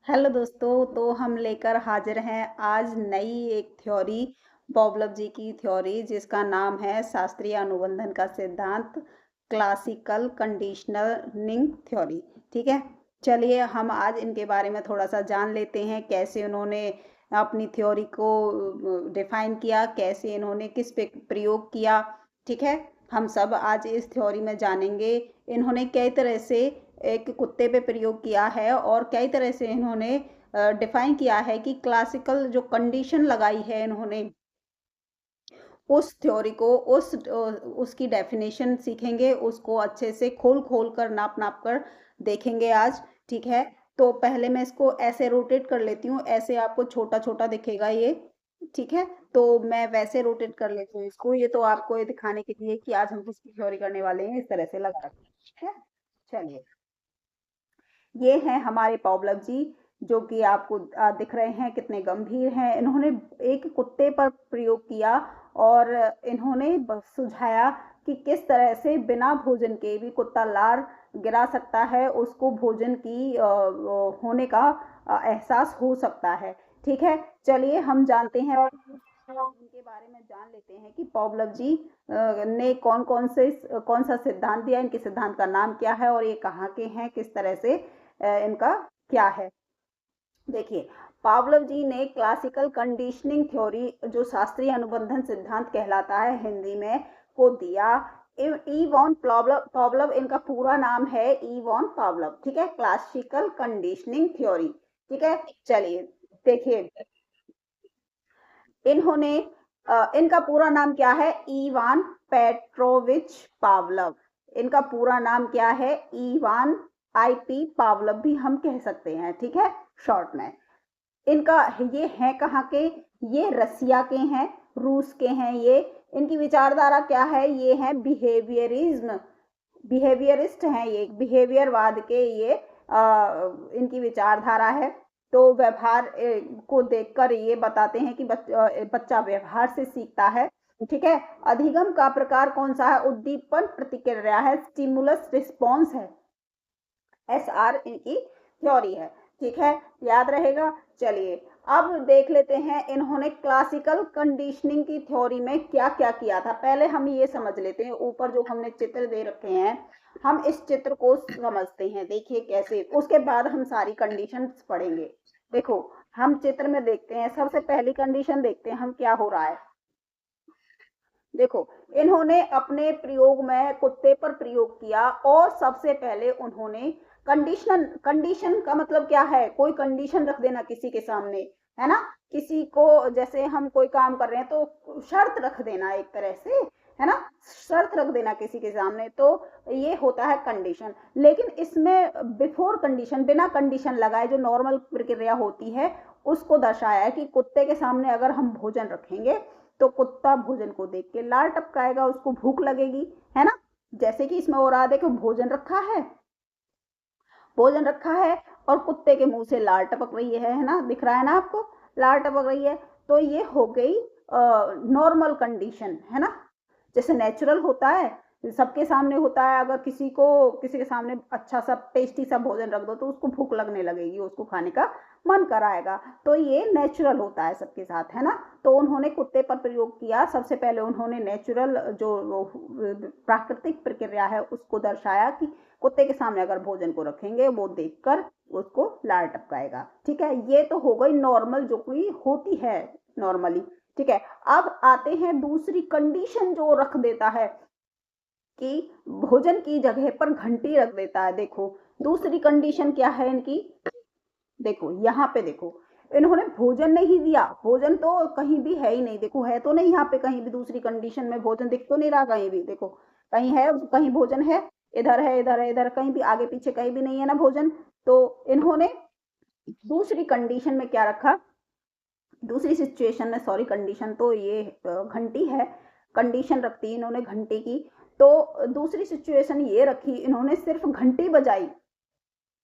Hello दोस्तों, तो हम लेकर हाजिर हैं आज नई एक थ्योरी, पॉवलव जी की थ्योरी जिसका नाम है शास्त्रीय अनुबंधन का सिद्धांत, क्लासिकल कंडीशनिंग थ्योरी। ठीक है, चलिए हम आज इनके बारे में थोड़ा सा जान लेते हैं, कैसे उन्होंने अपनी थ्योरी को डिफाइन किया, कैसे इन्होंने किस पे प्रयोग किया। ठीक है, हम सब आज इस थ्योरी में जानेंगे इन्होंने कई तरह से एक कुत्ते पे प्रयोग किया है और कई तरह से इन्होंने डिफाइन किया है कि क्लासिकल जो कंडीशन लगाई है इन्होंने उस थ्योरी को उसकी डेफिनेशन सीखेंगे, उसको अच्छे से खोल खोल कर नाप नाप कर देखेंगे आज। ठीक है, तो पहले मैं इसको ऐसे रोटेट कर लेती हूँ, ऐसे आपको छोटा छोटा दिखेगा ये। ठीक है, तो मैं वैसे रोटेट कर लेती हूँ इसको, ये तो आपको ये दिखाने के लिए कि आज हम किसकी थ्योरी करने वाले हैं, इस तरह से लगा रखते हैं। ठीक है, चलिए ये हैं हमारे पॉवलव जी, जो कि आपको दिख रहे हैं कितने गंभीर हैं। इन्होंने एक कुत्ते पर प्रयोग किया और इन्होंने सुझाया कि किस तरह से बिना भोजन के भी कुत्ता लार गिरा सकता है, उसको भोजन की होने का एहसास हो सकता है। ठीक है, चलिए हम जानते हैं और इनके बारे में जान लेते हैं कि पॉवलव जी ने कौन सा सिद्धांत दिया, इनके सिद्धांत का नाम क्या है और ये कहाँ के हैं, किस तरह से इनका क्या है। देखिए, पावलव जी ने क्लासिकल कंडीशनिंग थ्योरी, जो शास्त्रीय अनुबंधन सिद्धांत कहलाता है हिंदी में, को दिया। इवॉन पावलव इनका पूरा नाम है, इवॉन पावलव। ठीक है, क्लासिकल कंडीशनिंग थ्योरी। ठीक है, चलिए देखिए इन्होंने इनका पूरा नाम क्या है, इवान पेट्रोविच पावलव। इनका पूरा नाम क्या है, इवान आईपी पावलव भी हम कह सकते हैं। ठीक है, शॉर्ट में इनका ये है कहाँ के, ये रसिया के हैं, रूस के हैं ये। इनकी विचारधारा क्या है, ये है बिहेवियरिज्म, बिहेवियरिस्ट हैं ये, बिहेवियरवाद के ये इनकी विचारधारा है। तो व्यवहार को देखकर ये बताते हैं कि बच्चा व्यवहार से सीखता है। ठीक है, अधिगम का प्रकार कौन सा है, उद्दीपन प्रतिक्रिया है, स्टिमुलस रिस्पॉन्स है, SR इनकी थ्योरी है। ठीक है, याद रहेगा। चलिए अब देख लेते हैं इन्होंने क्लासिकल कंडीशनिंग की थ्योरी में क्या क्या किया था। पहले हम ये समझ लेते हैं, ऊपर जो हमने चित्र दे रखे हैं हम इस चित्र को समझते हैं। देखिए कैसे, उसके बाद हम सारी कंडीशंस पढ़ेंगे। देखो, हम चित्र में देखते हैं, सबसे पहली कंडीशन देखते हैं हम क्या हो रहा है। देखो, इन्होंने अपने प्रयोग में कुत्ते पर प्रयोग किया और सबसे पहले उन्होंने कंडीशन का मतलब क्या है, कोई कंडीशन रख देना किसी के सामने, है ना। किसी को, जैसे हम कोई काम कर रहे हैं तो शर्त रख देना एक तरह से, है ना, शर्त रख देना किसी के सामने, तो ये होता है कंडीशन। लेकिन इसमें बिफोर कंडीशन, बिना कंडीशन लगाए जो नॉर्मल प्रक्रिया होती है, उसको दर्शाया है कि कुत्ते के सामने अगर हम भोजन रखेंगे तो कुत्ता भोजन को देख के लार टपकाएगा, उसको भूख लगेगी, है ना। जैसे कि इसमें और आधे को भोजन रखा है, भोजन रखा है और कुत्ते के मुंह से लार टपक रही है ना, दिख रहा है ना आपको, लार टपक रही है। तो ये हो गई नॉर्मल कंडीशन, है ना। जैसे नेचुरल होता है, सबके सामने होता है, अगर किसी के सामने अच्छा सा टेस्टी सा भोजन रख दो तो उसको भूख लगने लगेगी, उसको खाने का मन कराएगा। तो ये नेचुरल होता है सबके साथ, है ना। तो उन्होंने कुत्ते पर प्रयोग किया, सबसे पहले उन्होंने नेचुरल जो प्राकृतिक प्रक्रिया है उसको दर्शाया कि कुत्ते के सामने अगर भोजन को रखेंगे वो देखकर उसको लार टपकाएगा। ठीक है, ये तो हो गई नॉर्मल जो कोई होती है नॉर्मली। ठीक है, अब आते हैं दूसरी कंडीशन जो रख देता है कि भोजन की जगह पर घंटी रख देता है। देखो दूसरी कंडीशन क्या है इनकी, देखो यहाँ पे देखो, इन्होंने भोजन नहीं दिया, भोजन तो कहीं भी है ही नहीं, देखो है तो नहीं यहाँ पे कहीं भी, दूसरी कंडीशन में भोजन दिख तो नहीं रहा कहीं भी, देखो कहीं है, कहीं भोजन है, इधर है, इधर है, इधर कहीं भी, आगे पीछे कहीं भी नहीं है ना भोजन। तो इन्होंने दूसरी कंडीशन में क्या रखा, दूसरी सिचुएशन में, सॉरी कंडीशन तो ये घंटी है, कंडीशन रखती इन्होंने घंटी की। तो दूसरी सिचुएशन ये रखी इन्होंने, सिर्फ घंटी बजाई,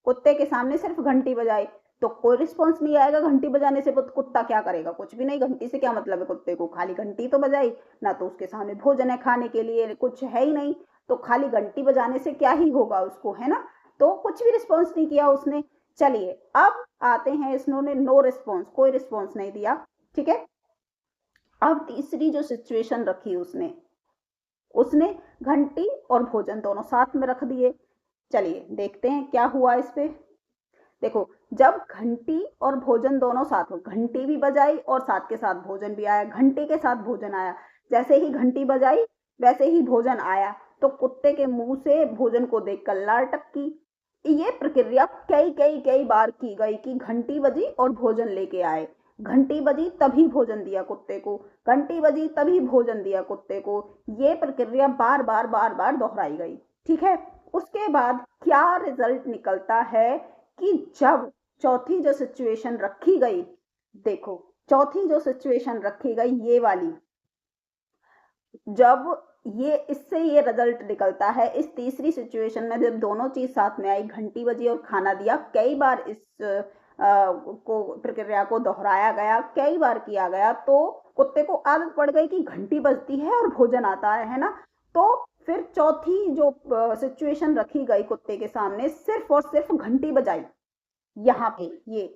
कुत्ते के सामने सिर्फ घंटी बजाई, तो कोई रिस्पॉन्स नहीं आएगा घंटी बजाने से, कुत्ता क्या करेगा, कुछ भी नहीं, घंटी से क्या मतलब है कुत्ते को, खाली घंटी तो बजाई ना, तो उसके सामने भोजन है खाने के लिए, कुछ है ही नहीं, तो खाली घंटी बजाने से क्या ही होगा उसको, है ना। तो कुछ भी रिस्पॉन्स नहीं किया उसने। चलिए अब आते हैं, इसने नो रिस्पॉन्स, कोई रिस्पॉन्स नहीं दिया, ठीक है। अब तीसरी जो सिचुएशन रखी उसने घंटी और भोजन दोनों साथ में रख दिए। चलिए देखते हैं क्या हुआ इस पे। देखो, जब घंटी और भोजन दोनों साथ में, घंटी भी बजाई और साथ के साथ भोजन भी आया, घंटी के साथ भोजन आया, जैसे ही घंटी बजाई वैसे ही भोजन आया, तो कुत्ते के मुंह से भोजन को देखकर लार टपकी। ये प्रक्रिया कई कई कई बार की गई कि घंटी बजी और भोजन लेके आए, घंटी बजी तभी भोजन दिया कुत्ते को, घंटी बजी तभी भोजन दिया कुत्ते को। ये प्रक्रिया बार बार बार बार दोहराई गई, ठीक है। उसके बाद क्या रिजल्ट निकलता है कि जब चौथी जो सिचुएशन रखी गई, देखो चौथी जो सिचुएशन रखी गई ये वाली, जब ये इससे ये रिजल्ट निकलता है, इस तीसरी सिचुएशन में जब दोनों चीज साथ में आई, घंटी बजी और खाना दिया, कई बार इस को प्रक्रिया को दोहराया गया, कई बार किया गया, तो कुत्ते को आदत पड़ गई कि घंटी बजती है और भोजन आता है ना। तो फिर चौथी जो सिचुएशन रखी गई कुत्ते के सामने, सिर्फ और सिर्फ घंटी बजाई, यहाँ पे ये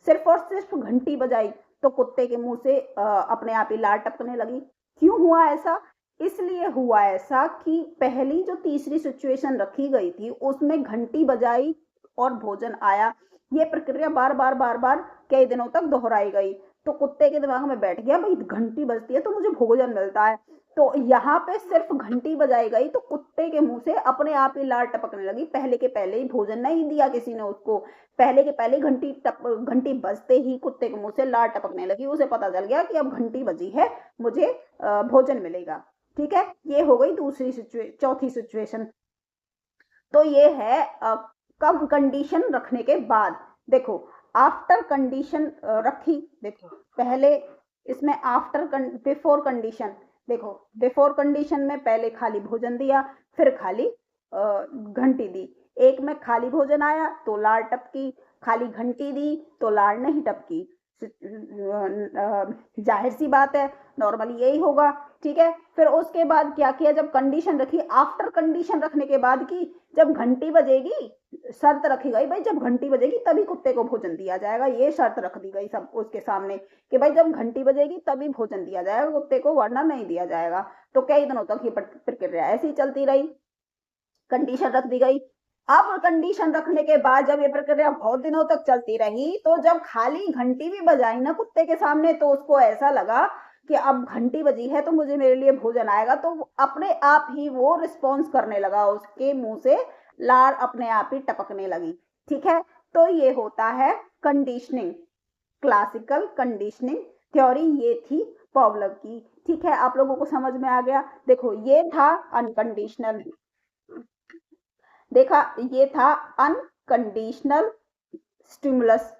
सिर्फ और सिर्फ घंटी बजाई, तो कुत्ते के मुंह से अपने आप ही लार टपकने लगी। क्यों हुआ ऐसा? इसलिए हुआ ऐसा कि पहली जो तीसरी सिचुएशन रखी गई थी उसमें घंटी बजाई और भोजन आया, ये प्रक्रिया बार बार बार बार कई दिनों तक दोहराई गई, तो कुत्ते के दिमाग में बैठ गया भाई घंटी बजती है तो मुझे भोजन मिलता है। तो यहाँ पे सिर्फ घंटी बजाई गई तो कुत्ते के मुंह से अपने आप ही लार टपकने लगी। पहले के पहले ही भोजन नहीं दिया किसी ने उसको, पहले के पहले घंटी बजते ही कुत्ते के मुंह से लार टपकने लगी, उसे पता चल गया कि अब घंटी बजी है, मुझे भोजन मिलेगा, ठीक है। ये हो गई चौथी सिचुएशन। तो ये है कब कंडीशन रखने के बाद। देखो आफ्टर कंडीशन रखी, देखो पहले इसमें बिफोर कंडीशन, देखो बिफोर कंडीशन में पहले खाली भोजन दिया, फिर खाली घंटी दी। एक में खाली भोजन आया तो लार टपकी, खाली घंटी दी तो लार नहीं टपकी। जाहिर सी बात है, नॉर्मली यही होगा, ठीक है। फिर उसके बाद क्या किया, जब कंडीशन रखी, आफ्टर कंडीशन रखने के बाद की, जब घंटी बजेगी, शर्त रखी गई भाई जब घंटी बजेगी तभी कुत्ते को भोजन दिया जाएगा, ये शर्त रख दी गई सब उसके सामने कि भाई जब घंटी बजेगी तभी भोजन दिया जाएगा कुत्ते को, वरना नहीं दिया जाएगा। तो कई दिनों तक ये प्रक्रिया ऐसी चलती रही, कंडीशन रख दी गई। अब कंडीशन रखने के बाद जब ये प्रक्रिया बहुत दिनों तक चलती रही, तो जब खाली घंटी भी बजाई ना कुत्ते के सामने, तो उसको ऐसा लगा कि अब घंटी बजी है तो मुझे मेरे लिए भोजन आएगा, तो अपने आप ही वो रिस्पॉन्स करने लगा, उसके मुंह से लार अपने आप ही टपकने लगी, ठीक है। तो ये होता है कंडीशनिंग, क्लासिकल कंडीशनिंग थ्योरी, ये थी पावलोव की, ठीक है। आप लोगों को समझ में आ गया। देखो ये था अनकंडीशनल, देखा ये था अनकंडीशनल स्टिमुलस,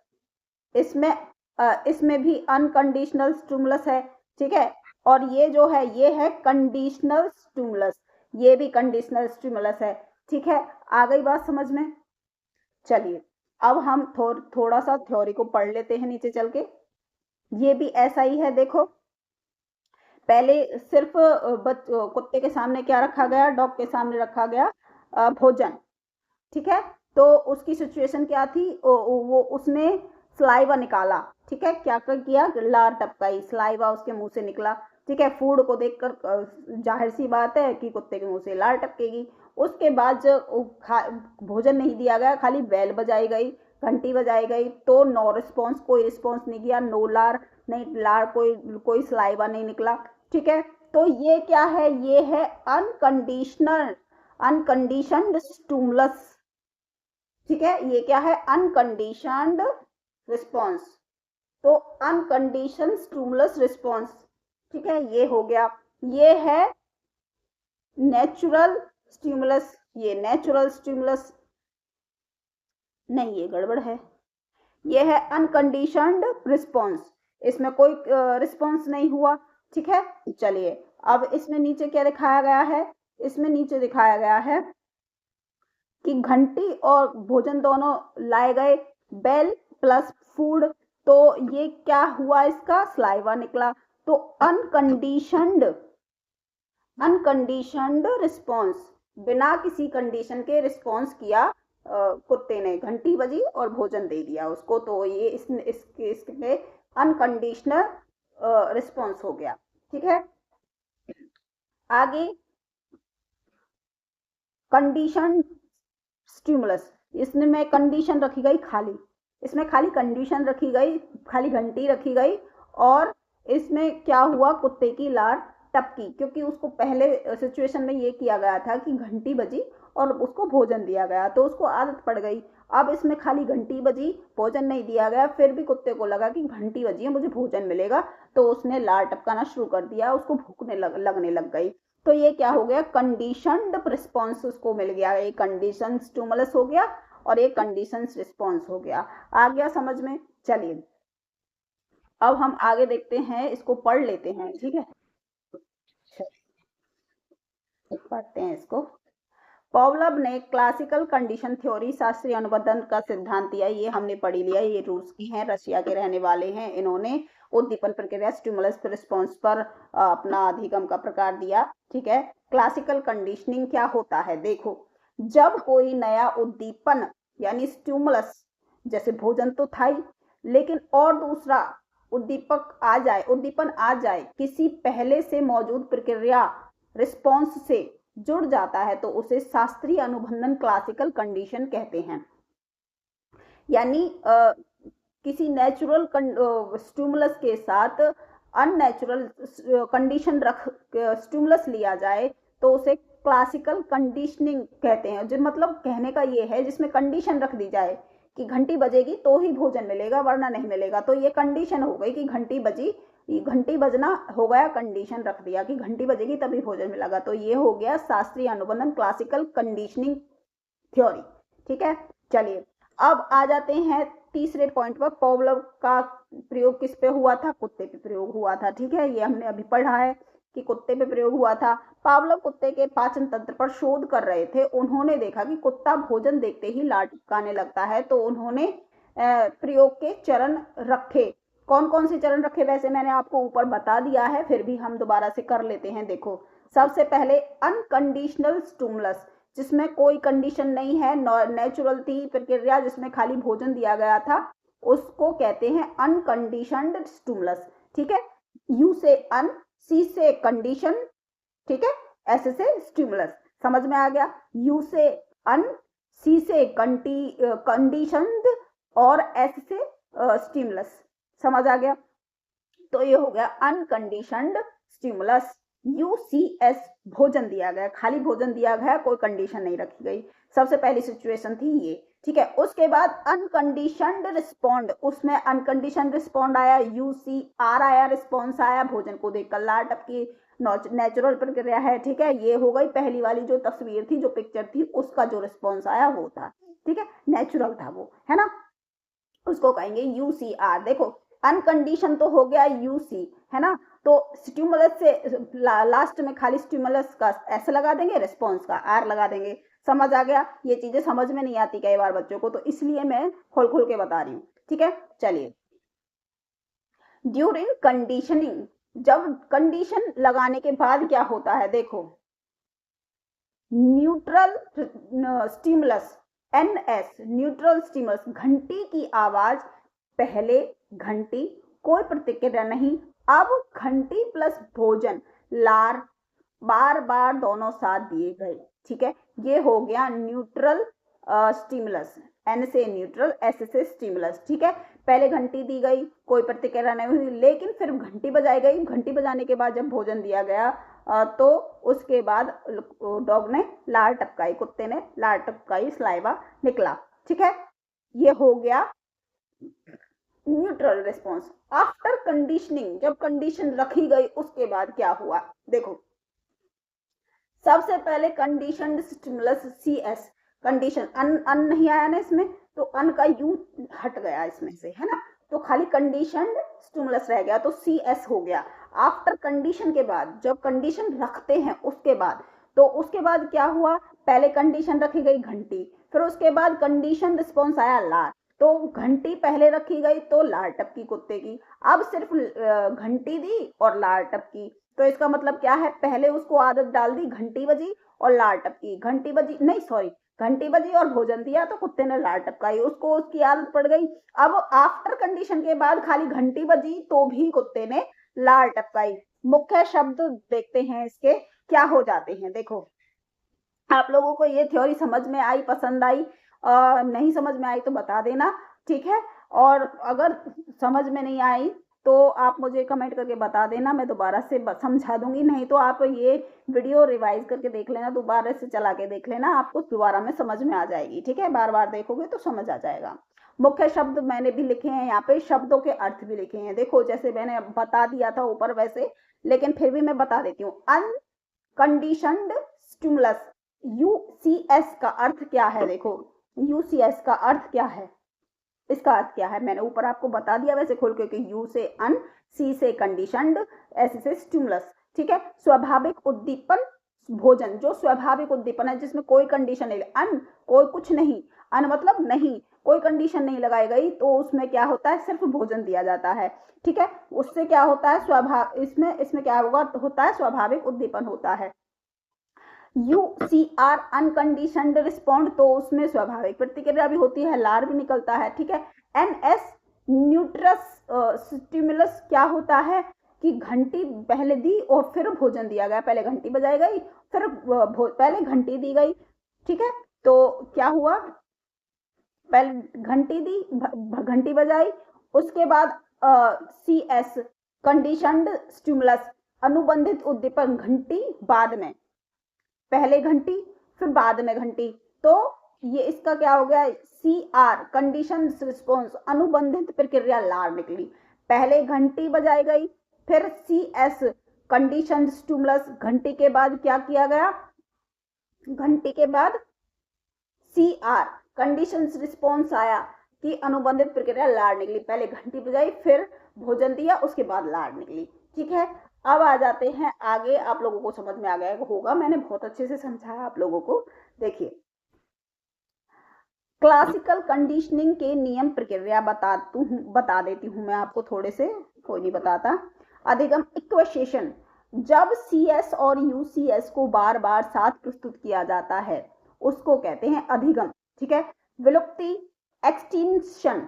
इसमें भी अनकंडीशनल स्टिमुलस है, ठीक है। और ये जो है ये है कंडीशनल स्टिमुलस, ये भी कंडीशनल स्टिमुलस है, ठीक है। आ गई बात समझ में? चलिए अब हम थोड़ा सा थ्योरी को पढ़ लेते हैं नीचे चल के। ये भी ऐसा ही है, देखो पहले सिर्फ कुत्ते के सामने क्या रखा गया, डॉग के सामने रखा गया भोजन, ठीक है। तो उसकी सिचुएशन क्या थी, वो उसने सलाइवा निकाला, ठीक है। क्या किया, लार टपकाई, सलाइवा उसके मुंह से निकला, ठीक है। फूड को देखकर जाहिर सी बात है कि कुत्ते के मुंह से लार टपकेगी। उसके बाद जब भोजन नहीं दिया गया, खाली बेल बजाई गई, घंटी बजाई गई, तो नो रिस्पॉन्स, कोई रिस्पॉन्स नहीं किया, नो लार नहीं, लार कोई सलाइवा नहीं निकला, ठीक है। तो ये क्या है, ये है अनकंडीशनड स्टिमुलस, ठीक है। ये क्या है, अनकंडीशनड रिस्पॉन्स, तो अनकंडीशन स्टिमुलस रिस्पॉन्स, ठीक है। ये हो गया, ये है नेचुरल स्टिमुलस, ये नेचुरल स्टिमुलस नहीं, ये गड़बड़ है, ये है अनकंडीशनड रिस्पॉन्स, इसमें कोई रिस्पॉन्स नहीं हुआ, ठीक है। चलिए अब इसमें नीचे क्या दिखाया गया है, इसमें नीचे दिखाया गया है कि घंटी और भोजन दोनों लाए गए, बेल प्लस फूड, तो ये क्या हुआ, इसका सलाइवा निकला, तो अनकंडीशनड रिस्पॉन्स, बिना किसी कंडीशन के रिस्पॉन्स किया कुत्ते ने घंटी बजी और भोजन दे दिया उसको, तो ये इसके अनकंडीशनल रिस्पॉन्स हो गया। ठीक है, आगे कंडीशन स्टिमुलस, इसमें में कंडीशन रखी गई खाली, इसमें खाली कंडीशन रखी गई, खाली घंटी रखी गई, और इसमें क्या हुआ, कुत्ते की लार टपकी, क्योंकि उसको पहले सिचुएशन में ये किया गया था कि घंटी बजी और उसको भोजन दिया गया, तो उसको आदत पड़ गई। अब इसमें खाली घंटी बजी, भोजन नहीं दिया गया, फिर भी कुत्ते को लगा कि घंटी बजी है, मुझे भोजन मिलेगा, तो उसने लार टपकाना शुरू कर दिया, उसको भूख लगने लग गई। तो ये क्या हो गया, कंडीशनड रिस्पॉन्स उसको मिल गया, एक कंडीशन स्टिमुलस हो गया और एक कंडीशन रिस्पॉन्स हो गया। आ गया समझ में? चलिए अब हम आगे देखते हैं, इसको पढ़ लेते हैं। ठीक है, पढ़ते हैं इसको। पॉवलव ने क्लासिकल कंडीशन थ्योरी, शास्त्रीय अनुबंधन का सिद्धांत दिया, ये हमने पढ़ी लिया, ये रूस की हैं, रशिया के रहने वाले हैं। इन्होंने उद्दीपन प्रक्रिया स्टिमुलस रिस्पॉन्स पर अपना अधिगम का प्रकार दिया। ठीक है, क्लासिकल कंडीशनिंग क्या होता है, देखो, जब कोई नया उद्दीपन यानी स्टिमुलस, जैसे भोजन तो था ही, लेकिन और दूसरा उद्दीपन आ जाए, किसी पहले से मौजूद प्रक्रिया रिस्पॉन्स से जुड़ जाता है, तो उसे शास्त्रीय अनुबंधन क्लासिकल कंडीशन कहते हैं। यानी किसी नेचुरल स्टिमुलस के साथ अननेचुरल कंडीशन रख स्टिमुलस लिया जाए, तो उसे क्लासिकल कंडीशनिंग कहते हैं। जो मतलब कहने का ये है, जिसमें कंडीशन रख दी जाए कि घंटी बजेगी तो ही भोजन मिलेगा, वरना नहीं मिलेगा, तो ये कंडीशन हो गई कि घंटी बजी, घंटी बजना हो गया, कंडीशन रख दिया कि घंटी बजेगी तभी भोजन मिलेगा, तो ये हो गया शास्त्रीय अनुबंधन क्लासिकल कंडीशनिंग थ्योरी। ठीक है, चलिए अब आ जाते हैं तीसरे पॉइंट पर। पॉवलव का प्रयोग किस पे हुआ था, कुत्ते पे प्रयोग हुआ था। ठीक है, ये हमने अभी पढ़ा है कि कुत्ते पे प्रयोग हुआ था। पावलव कुत्ते के पाचन तंत्र पर शोध कर रहे थे, उन्होंने देखा कि कुत्ता भोजन देखते ही लार टपकाने लगता है, तो उन्होंने प्रयोग के चरण रखे। कौन कौन से चरण रखे, वैसे मैंने आपको ऊपर बता दिया है, फिर भी हम दोबारा से कर लेते हैं। देखो, सबसे पहले अनकंडीशनल स्टिमुलस, जिसमें कोई कंडीशन नहीं है, नेचुरल थी प्रक्रिया, जिसमें खाली भोजन दिया गया था, उसको कहते हैं अनकंडीशनड स्टिमुलस। ठीक है, यू से अन, सी से कंडीशन, ठीक है, एस से स्टिमुलस। समझ में आ गया? यू से अन, सी से कंडीशनड और एस से स्टिमुलस। समझ आ गया? तो ये हो गया अनकंडीशनड स्टिमुलस। UCS भोजन दिया गया, खाली भोजन दिया गया, कोई कंडीशन नहीं रखी गई। सबसे पहली सिचुएशन थी ये। ठीक है, उसके बाद अनकंडीशनड रिस्पॉन्ड, उसमें अनकंडीशन रिस्पॉन्ड आया, UCR आया, रिस्पॉन्स आया, भोजन को देखकर लार टपकी, नेचुरल प्रक्रिया है। ठीक है, ये हो गई पहली वाली जो तस्वीर थी, जो पिक्चर थी, उसका जो रिस्पॉन्स आया वो था। ठीक है, नेचुरल था वो, है ना, उसको कहेंगे UCR। देखो, अनकंडीशन तो हो गया UC, है ना, तो स्टिमुलस से लास्ट में खाली स्टिमुलस का S लगा देंगे, रिस्पॉन्स का R लगा देंगे। समझ आ गया? ये चीजें समझ में नहीं आती कई बार बच्चों को, तो इसलिए मैं खोल खोल के बता रही हूँ। ठीक है, चलिए, ड्यूरिंग कंडीशनिंग, जब कंडीशन लगाने के बाद क्या होता है, देखो, neutral stimulus, NS, neutral stimulus, घंटी की आवाज, पहले घंटी, कोई प्रतिक्रिया नहीं, अब घंटी प्लस भोजन, लार, बार बार दोनों साथ दिए गए। ठीक है, ये हो गया न्यूट्रल स्टिमुलस, N से न्यूट्रल, S से स्टिमुलस। ठीक है, पहले घंटी दी गई, कोई प्रतिक्रिया नहीं हुई, लेकिन फिर घंटी बजाई गई, घंटी बजाने के बाद जब भोजन दिया गया, तो उसके बाद डॉग ने लार टपकाई, कुत्ते ने लार टपकाई, सलाइवा निकला। ठीक है, ये हो गया न्यूट्रल रिस्पॉन्स। आफ्टर कंडीशनिंग, जब कंडीशन रखी गई, उसके बाद क्या हुआ, देखो, सबसे पहले कंडीशन स्टिमुलस CS, कंडीशन, अन नहीं आया ना इसमें, तो अन का U हट गया इसमें से, है ना, तो खाली कंडीशन स्टिमुलस रह गया, तो CS हो गया। आफ्टर कंडीशन के बाद, जब कंडीशन रखते हैं उसके बाद, तो उसके बाद क्या हुआ, पहले कंडीशन रखी गई घंटी, फिर उसके बाद कंडीशन रिस्पॉन्स आया लार, तो घंटी पहले रखी गई तो लार टपकी कुत्ते की, अब सिर्फ घंटी दी और लार टपकी, तो इसका मतलब क्या है, पहले उसको आदत डाल दी, घंटी बजी और लार टपकी, घंटी बजी नहीं, सॉरी, घंटी बजी और भोजन दिया तो कुत्ते ने लार टपकाई, उसको उसकी आदत पड़ गई। अब आफ्टर कंडीशन के बाद खाली घंटी बजी तो भी कुत्ते ने लार टपकाई। मुख्य शब्द देखते हैं इसके क्या हो जाते हैं। देखो आप लोगों को ये थ्योरी समझ में आई, पसंद आई? नहीं समझ में आई तो बता देना, ठीक है। और अगर समझ में नहीं आई तो आप मुझे कमेंट करके बता देना, मैं दोबारा से समझा दूंगी। नहीं तो आप ये वीडियो रिवाइज करके देख लेना, दोबारा से चला के देख लेना, आपको दोबारा में समझ में आ जाएगी, ठीक है। बार बार देखोगे तो समझ आ जाएगा। मुख्य शब्द मैंने भी लिखे हैं यहाँ पे, शब्दों के अर्थ भी लिखे हैं। देखो जैसे मैंने बता दिया था ऊपर वैसे, लेकिन फिर भी मैं बता देती हूँ। अनकंडीशनड स्टिमुलस, यूसीएस का अर्थ क्या है? देखो यूसीएस का अर्थ क्या है, इसका अर्थ क्या है मैंने ऊपर आपको बता दिया वैसे खोल के, यू से अन, सी से कंडीशनड, एस से स्टिमुलस, ठीक है। स्वाभाविक उद्दीपन, भोजन जो स्वाभाविक उद्दीपन है जिसमें कोई कंडीशन नहीं, अन कोई कुछ नहीं, अन मतलब नहीं, कोई कंडीशन नहीं लगाई गई, तो उसमें क्या होता है, सिर्फ भोजन दिया जाता है, ठीक है। उससे क्या होता है, इसमें क्या होता है, स्वाभाविक उद्दीपन होता है। यूसीआर अनकंडीशनड रिस्पॉन्ड, तो उसमें स्वाभाविक प्रतिक्रिया भी होती है, लार भी निकलता है, ठीक है। एनएस न्यूट्रस स्टिमुलस क्या होता है कि घंटी पहले दी और फिर भोजन दिया गया, पहले घंटी बजाई गई फिर पहले घंटी दी गई, ठीक है। तो क्या हुआ, पहले घंटी दी, घंटी बजाई, उसके बाद सी एस कंडीशनड स्टिमुलस, अनुबंधित उद्दीपन, घंटी बाद में, पहले घंटी फिर बाद में घंटी, तो ये इसका क्या हो गया, सी आर कंडीशन रिस्पॉन्स, अनुबंधित प्रक्रिया लार निकली। पहले घंटी बजाई गई, फिर सी एस कंडीशन स्टिमुलस, घंटी के बाद क्या किया गया, घंटी के बाद सी आर कंडीशन रिस्पॉन्स आया कि अनुबंधित प्रक्रिया लार निकली, पहले घंटी बजाई फिर भोजन दिया उसके बाद लार निकली, ठीक है। अब आ जाते हैं आगे, आप लोगों को समझ में आ गया होगा, मैंने बहुत अच्छे से समझाया आप लोगों को। देखिए क्लासिकल कंडीशनिंग के नियम प्रक्रिया बता देती हूँ मैं आपको थोड़े से, कोई नहीं बताता। अधिगम इक्वेशन, जब सीएस और यूसीएस को बार बार साथ प्रस्तुत किया जाता है उसको कहते हैं अधिगम, ठीक है। विलुप्ति एक्सटिंक्शन,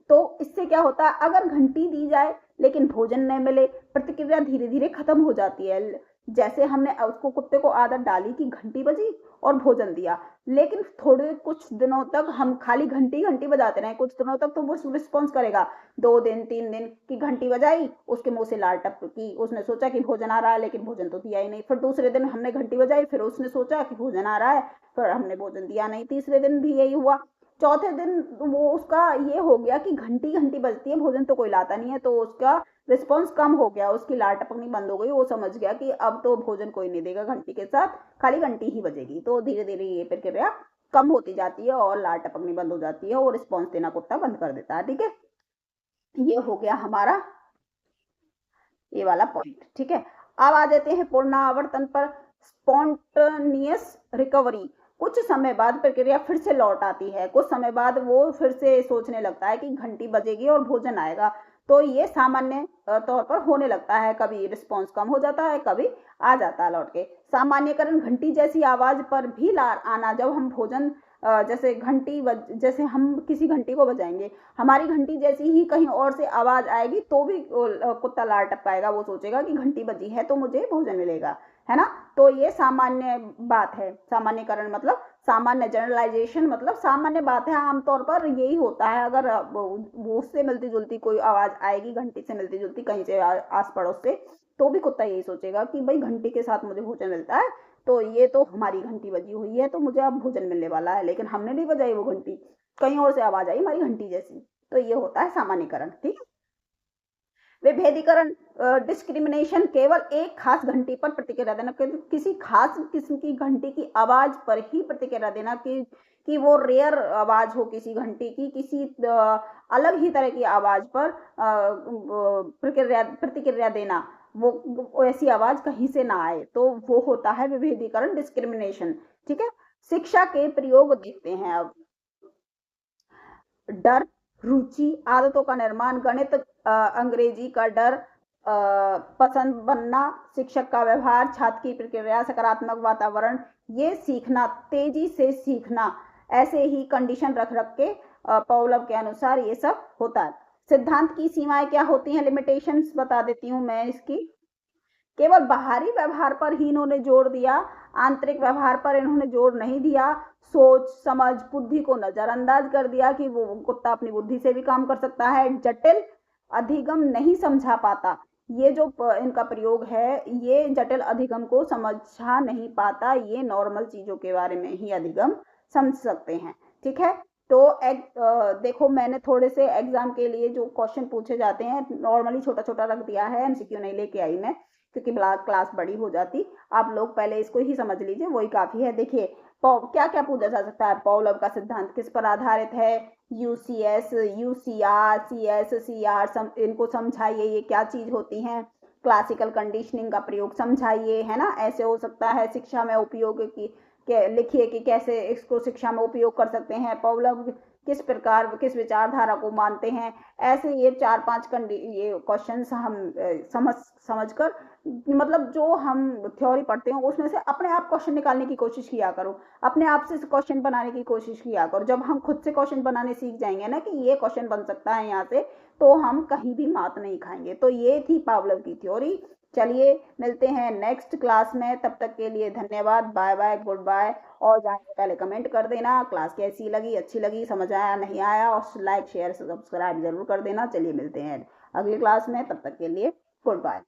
तो इससे क्या होता है, अगर घंटी दी जाए लेकिन भोजन न मिले, प्रतिक्रिया धीरे धीरे खत्म हो जाती है। जैसे हमने उसको कुत्ते को आदत डाली कि घंटी बजी और भोजन दिया, लेकिन थोड़े कुछ दिनों तक हम खाली घंटी घंटी बजाते रहे, कुछ दिनों तक तो वो रिस्पॉन्स करेगा, 2 दिन 3 दिन की घंटी बजाई, उसके मुंह से लार टपकी, उसने सोचा कि भोजन आ रहा है लेकिन भोजन तो दिया ही नहीं। फिर दूसरे दिन हमने घंटी बजाई, फिर उसने सोचा कि भोजन आ रहा है, फिर हमने भोजन दिया नहीं, तीसरे दिन भी यही हुआ, चौथे दिन वो उसका ये हो गया कि घंटी घंटी बजती है भोजन तो कोई लाता नहीं है, तो उसका रिस्पॉन्स कम हो गया, उसकी लार टपकनी बंद हो गई, वो समझ गया कि अब तो भोजन कोई नहीं देगा घंटी के साथ, खाली घंटी ही बजेगी। तो धीरे धीरे ये प्रक्रिया कम होती जाती है और लार टपकनी बंद हो जाती है और रिस्पॉन्स देना कुत्ता बंद कर देता है, ठीक है। ये हो गया हमारा ये वाला पॉइंट, ठीक है। अब आ जाते हैं पुनरावर्तन पर, स्पॉन्टेनियस रिकवरी, कुछ समय बाद प्रक्रिया फिर से लौट आती है, कुछ समय बाद वो फिर से सोचने लगता है कि घंटी बजेगी और भोजन आएगा, तो ये सामान्य तौर पर होने लगता है, कभी रिस्पॉन्स कम हो जाता है कभी आ जाता है लौट के। सामान्यकरण, घंटी जैसी आवाज पर भी लार आना, जब हम भोजन जैसे जैसे हम किसी घंटी को बजाएंगे, हमारी घंटी जैसी ही कहीं और से आवाज आएगी तो भी कुत्ता लार टपकाएगा, वो सोचेगा कि घंटी बजी है तो मुझे भोजन मिलेगा, है ना। तो ये सामान्य बात है, सामान्यकरण मतलब सामान्य, जनरलाइजेशन मतलब सामान्य बात है, आमतौर पर यही होता है। अगर वो उससे मिलती जुलती कोई आवाज आएगी, घंटी से मिलती जुलती कहीं से आस पड़ोस से, तो भी कुत्ता यही सोचेगा कि भाई घंटी के साथ मुझे भोजन मिलता है, तो ये तो हमारी घंटी बजी हुई है तो मुझे अब भोजन मिलने वाला है, लेकिन हमने नहीं बजाई वो घंटी, कहीं और से आवाज आई हमारी घंटी जैसी, तो ये होता है सामान्यकरण, ठीक है। विभेदीकरण, डिस्क्रिमिनेशन, केवल एक खास घंटी पर प्रतिक्रिया देना, किसी खास किस्म की घंटी की आवाज पर ही प्रतिक्रिया देना, कि वो रेयर आवाज हो किसी घंटी की, किसी अलग ही तरह की आवाज पर प्रतिक्रिया देना, वो ऐसी आवाज कहीं से ना आए, तो वो होता है विभेदीकरण, डिस्क्रिमिनेशन, ठीक है। शिक्षा के प्रयोग देखते हैं अब। डर, रुचि, आदतों का निर्माण, गणित, अंग्रेजी का डर, पसंद बनना, शिक्षक का व्यवहार, छात्र की प्रक्रिया, सकारात्मक वातावरण, ये सीखना, तेजी से सीखना, ऐसे ही कंडीशन रख रख के पॉवलोव के अनुसार ये सब होता है। सिद्धांत की सीमाएं क्या होती हैं, लिमिटेशंस बता देती हूँ मैं इसकी। केवल बाहरी व्यवहार पर ही इन्होंने जोर दिया, आंतरिक व्यवहार पर इन्होंने जोर नहीं दिया। सोच समझ बुद्धि को नजरअंदाज कर दिया कि वो कुत्ता अपनी बुद्धि से भी काम कर सकता है। जटिल अधिगम नहीं समझा पाता, ये जो इनका प्रयोग है, ये जटिल अधिगम को समझा नहीं पाता, ये नॉर्मल चीजों के बारे में ही अधिगम समझ सकते हैं। ठीक है, तो देखो मैंने थोड़े से एग्जाम के लिए जो क्वेश्चन पूछे जाते हैं नॉर्मली छोटा छोटा रख दिया है, एमसीक्यू नहीं लेके आई मैं क्योंकि क्लास बड़ी हो जाती। आप लोग पहले इसको ही समझ लीजिए, वही काफी है। देखिए क्या क्या पूछा जा सकता है, पॉवलोव का सिद्धांत किस पर आधारित है, यूसीएस, यूसीआर, सीएस, सीआर, इनको समझाइए ये क्या चीज होती है। क्लासिकल कंडीशनिंग का प्रयोग समझाइए, है ना। ऐसे हो सकता है शिक्षा में उपयोग की लिखिए कि कैसे इसको शिक्षा में उपयोग कर सकते हैं, पॉवलोव किस प्रकार किस विचारधारा को मानते हैं। ऐसे ये 4-5 ये क्वेश्चंस हम समझकर, मतलब जो हम थ्योरी पढ़ते हैं उसमें से अपने आप क्वेश्चन निकालने की कोशिश किया करो, अपने आप से क्वेश्चन बनाने की कोशिश किया करो। जब हम खुद से क्वेश्चन बनाने सीख जाएंगे ना कि ये क्वेश्चन बन सकता है यहाँ से, तो हम कहीं भी मात नहीं खाएंगे। तो ये थी पॉवलोव की थ्योरी। चलिए मिलते हैं नेक्स्ट क्लास में, तब तक के लिए धन्यवाद, बाय बाय, गुड बाय। और जाने से पहले कमेंट कर देना क्लास कैसी लगी, अच्छी लगी, समझ आया नहीं आया, और लाइक शेयर सब्सक्राइब जरूर कर देना। चलिए मिलते हैं अगली क्लास में, तब तक के लिए गुड बाय।